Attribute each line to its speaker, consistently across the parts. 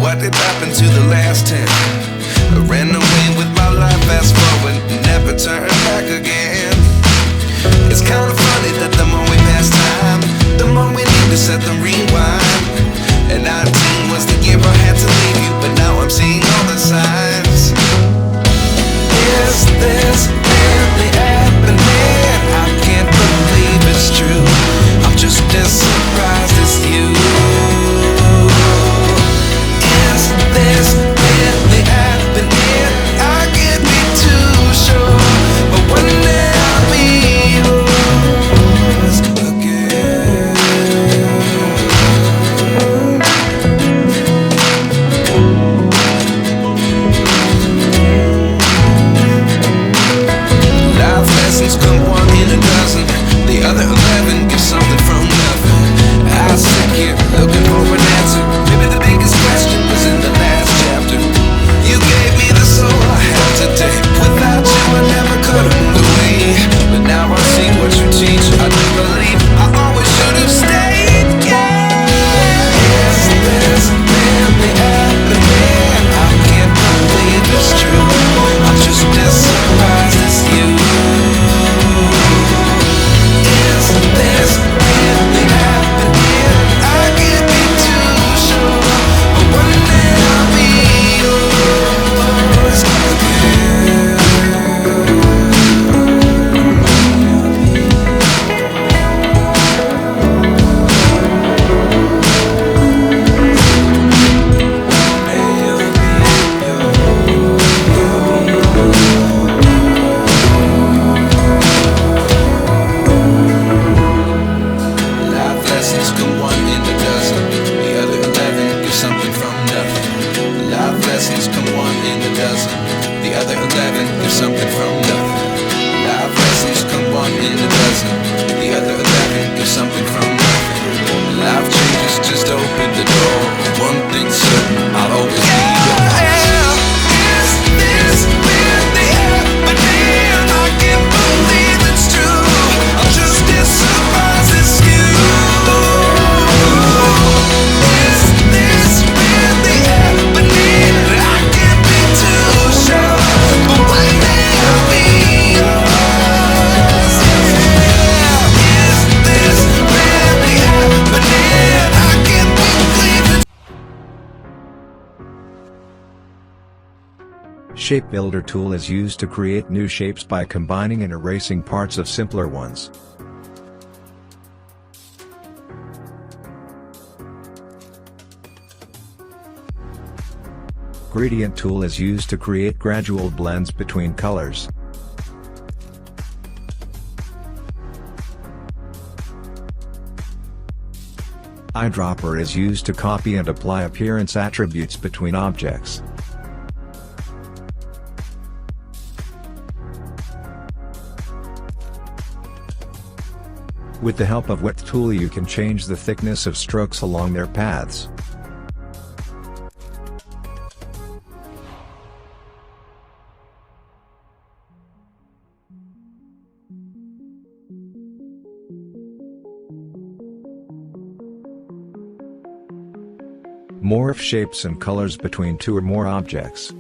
Speaker 1: What did happen to the last 10? I ran away with my life, fast forward, never turn back again. It's kind of funny that the more we pass time, the more we need to set the rewind. And 19 was the year I had to leave you, but now I'm seeing all the signs. Is this really happening? I can't believe it's true. I'm just as surprised as you. Is this really happening? I can't be too sure, but one day I'll be yours again. Life lessons come one in a dozen. The other 11 give something from nothing. I sit here looking for an answer. Maybe the biggest question was in the last chapter. You gave me the soul I have today. Without you I never could have moved away. But now I see what you teach. I do believe I always should have stayed. Yeah. Is this really happening? I can't believe it's true. I'm just as surprised as you. Is this really happening? I can't be too sure, but one day I'll be yours again. Life lessons come one in a dozen. The other 11 give something from nothing. Life lessons come one in a dozen. The other 11 give something from nothing. Life lessons come one in a dozen. The other 11 give something from nothing. Life changes just open the door. One thing's certain, I'll always be yours. Is this really happening? I can't believe it's true. I'm just as surprised as you. Is this really happening? I can't be too sure, but one day I'll be yours. Yeah. Is this really happening? I can't believe it's
Speaker 2: Shape Builder tool is used to create new shapes by combining and erasing parts of simpler ones. Gradient tool is used to create gradual blends between colors. Eyedropper is used to copy and apply appearance attributes between objects. With the help of Width tool you can change the thickness of strokes along their paths. Morph shapes and colors between two or more objects.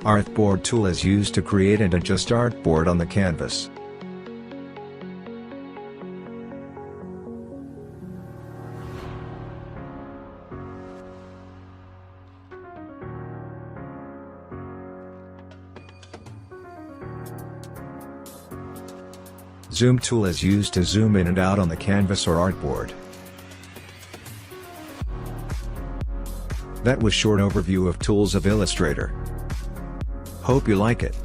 Speaker 2: Artboard tool is used to create and adjust artboard on the canvas. Zoom tool is used to zoom in and out on the canvas or artboard. That was short overview of tools of Illustrator. Hope you like it.